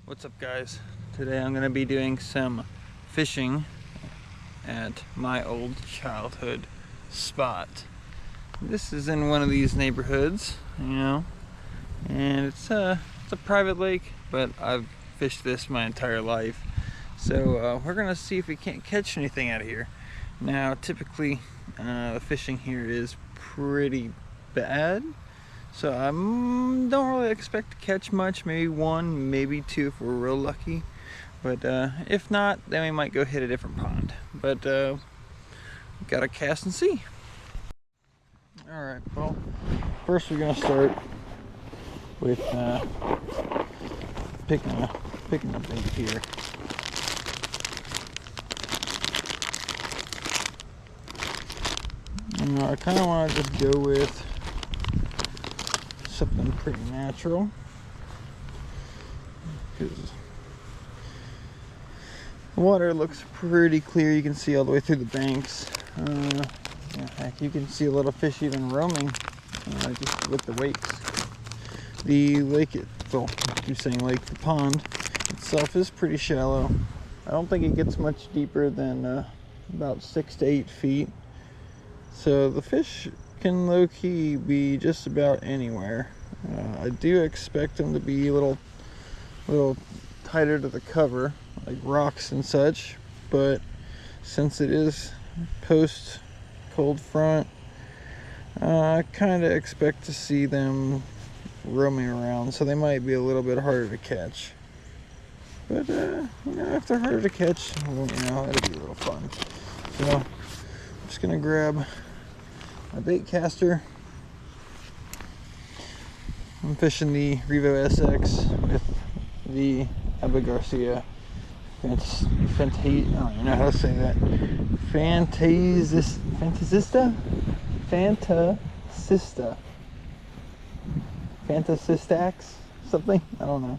What's up, guys? Today I'm going to be doing some fishing at my old childhood spot. This is in one of these neighborhoods, and it's a private lake, but I've fished this my entire life. So we're going to see if we can't catch anything out of here. Now, typically the fishing here is pretty bad. So I don't really expect to catch much, maybe one, maybe two if we're real lucky. But if not, then we might go hit a different pond. But gotta cast and see. Alright, well, first we're gonna start with picking a bait here. I kind of want to just go with something pretty natural, because the water looks pretty clear. You can see all the way through the banks. In fact, you can see a little fish even roaming just with the wakes. The lake, well, I'm saying lake, the pond itself is pretty shallow. I don't think it gets much deeper than about 6 to 8 feet. So the fish can low-key be just about anywhere. I do expect them to be a little tighter to the cover, like rocks and such, but since it is post cold front, I kind of expect to see them roaming around, so they might be a little bit harder to catch. But if they're harder to catch, well, it'll be a little fun. So I'm just gonna grab my bait caster. I'm fishing the Revo SX with the Abu Garcia I don't even know how to say that. Fantasistax? Something? I don't know.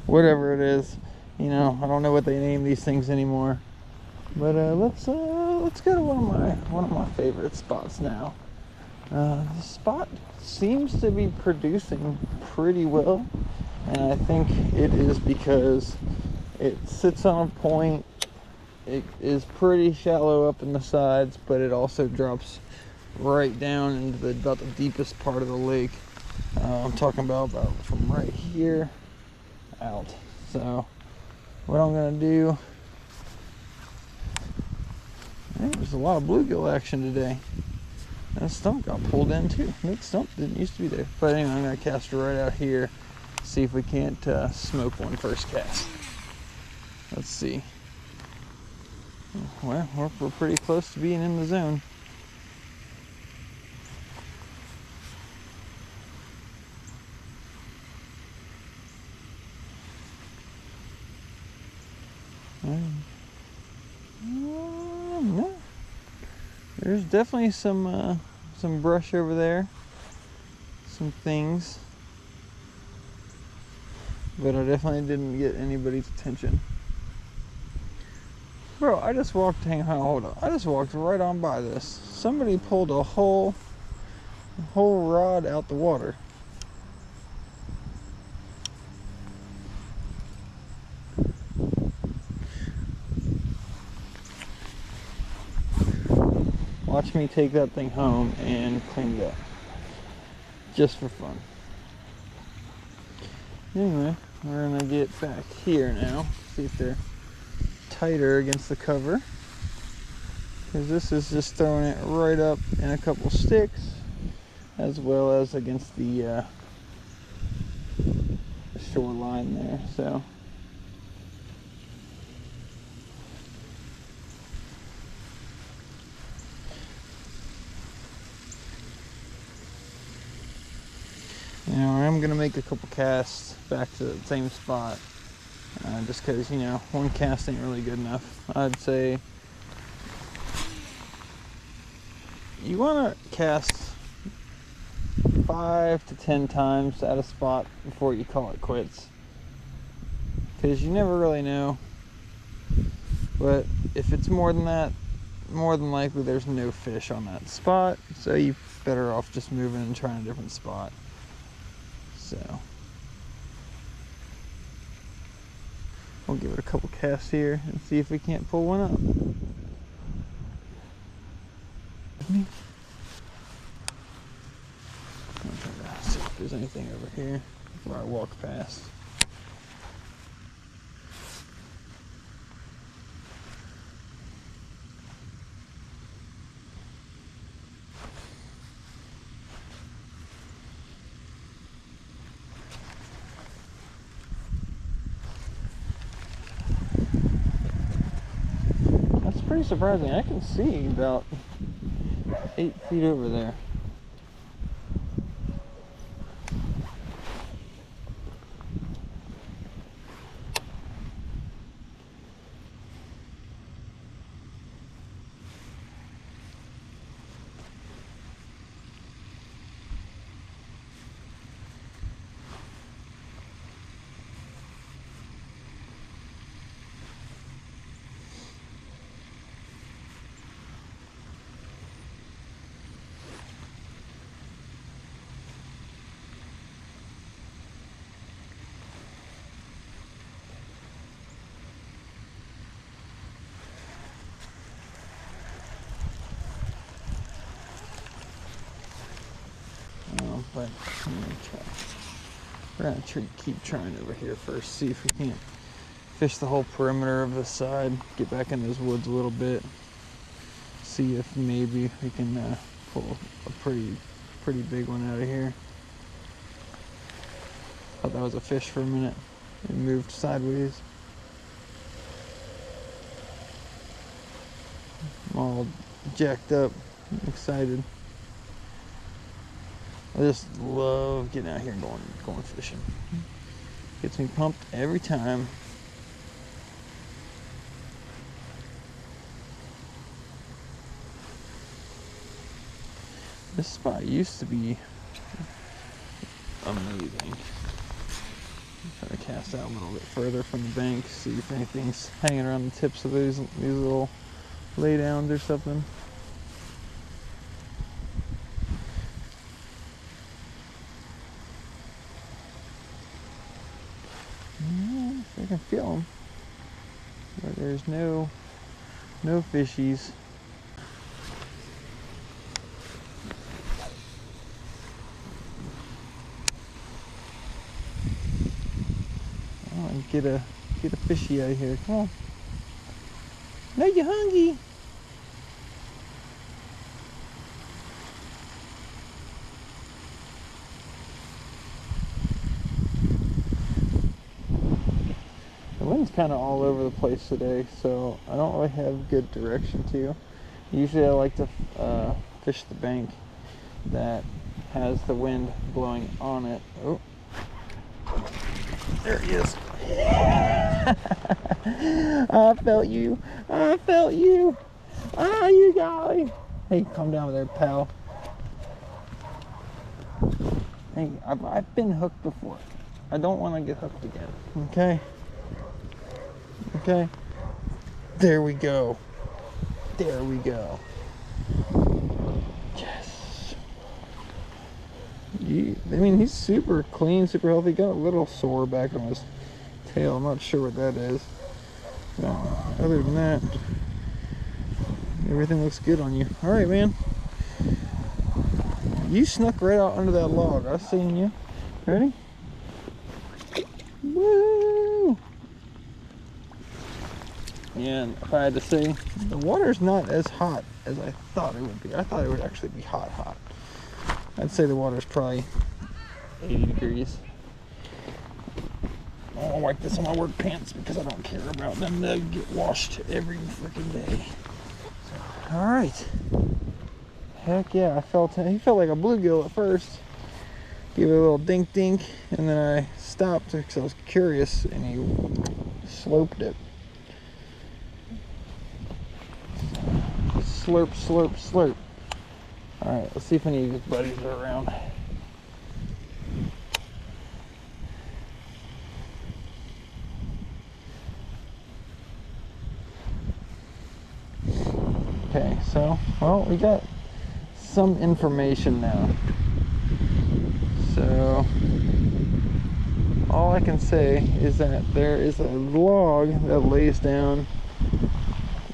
Whatever it is. I don't know what they name these things anymore. But let's go to one of my favorite spots now. The spot seems to be producing pretty well, and I think it is because it sits on a point. It is pretty shallow up in the sides, but it also drops right down into about the deepest part of the lake. I'm talking about from right here out. So what I'm gonna do, there's a lot of bluegill action today. That stump got pulled in too. That stump didn't used to be there. But anyway, I'm gonna cast it right out here. See if we can't smoke one first cast. Let's see. Well, we're pretty close to being in the zone. No. There's definitely some brush over there, some things, but I definitely didn't get anybody's attention. Bro, I just walked, hold on. I just walked right on by this. Somebody pulled a whole rod out the water. Watch me take that thing home and clean it up. Just for fun. Anyway, we're gonna get back here now. See if they're tighter against the cover. Because this is just throwing it right up in a couple sticks, as well as against the shoreline there. So I'm gonna make a couple casts back to the same spot, just because one cast ain't really good enough. I'd say you want to cast 5 to 10 times at a spot before you call it quits, because you never really know. But if it's more than that, more than likely there's no fish on that spot, so you're better off just moving and trying a different spot. So We'll give it a couple casts here and see if we can't pull one up. Let's see if there's anything over here before I walk past. That's pretty surprising. I can see about 8 feet over there. But I'm gonna try. We're gonna keep trying over here first, see if we can't fish the whole perimeter of the side, get back in those woods a little bit, see if maybe we can pull a pretty big one out of here. Thought that was a fish for a minute. It moved sideways. I'm all jacked up, excited. I just love getting out here and going fishing. Gets me pumped every time. This spot used to be amazing. I'm trying to cast out a little bit further from the bank, see if anything's hanging around the tips of these little laydowns or something. I can feel them, but there's no fishies. Oh, get a fishy out of here. Come on. No, you're hungry. The wind's kind of all over the place today, so I don't really have good direction to. Usually I like to fish the bank that has the wind blowing on it. Oh, there he is. I felt you. I felt you. Ah, you guy. Hey, calm down there, pal. Hey, I've been hooked before. I don't want to get hooked again. Okay? Okay? There we go. There we go. Yes. I mean, he's super clean, super healthy. Got a little sore back on his tail. I'm not sure what that is. Other than that, everything looks good on you. All right, man. You snuck right out under that log. I seen you. Ready? Woo! And if I had to say, the water's not as hot as I thought it would be. I thought it would actually be hot. I'd say the water's probably 80 degrees. I'll wipe this on my work pants because I don't care about them. They get washed every freaking day. All right. Heck yeah, he felt like a bluegill at first. Gave it a little dink dink, and then I stopped because I was curious, and he sloped it. Slurp, slurp, slurp. All right, let's see if any of his buddies are around. Okay, so, well, we got some information now. So, all I can say is that there is a log that lays down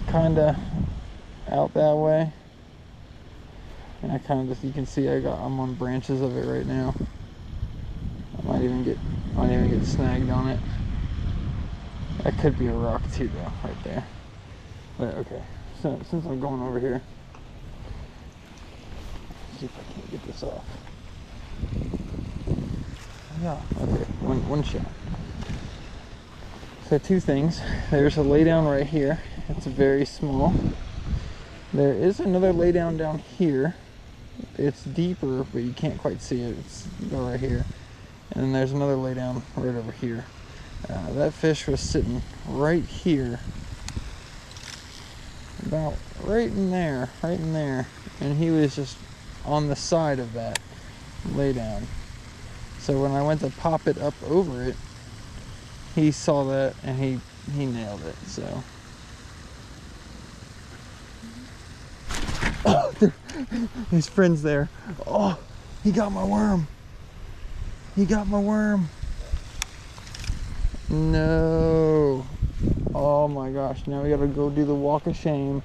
kind of out that way, and I kind of just, you can see I'm on branches of it right now. I might even get snagged on it. That could be a rock too though, right there. But okay, so since I'm going over here, see if I can't get this off. Yeah, okay, one shot. So two things. There's a lay down right here. It's very small. There is another lay down down here. It's deeper, but you can't quite see it. It's right here. And then there's another lay down right over here. That fish was sitting right here, about right in there, and he was just on the side of that lay down. So when I went to pop it up over it, he saw that and he nailed it. So oh, his friend's there. Oh, he got my worm. He got my worm. No. Oh my gosh, now we gotta go do the walk of shame.